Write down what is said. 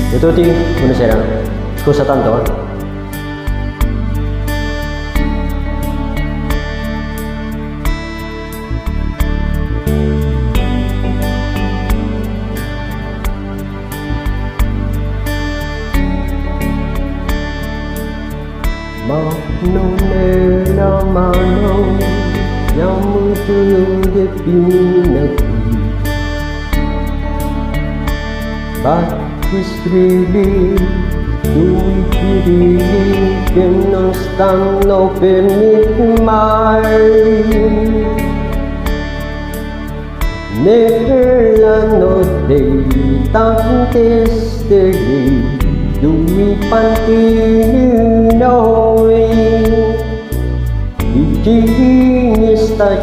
Tutti, buonasera. Scusa tanto, eh. Non era mano, siamo tutti fino qui. But it's really due piedi che non stanno fermi mai. Never la notte, tante stelle, due pantini noi. Di sta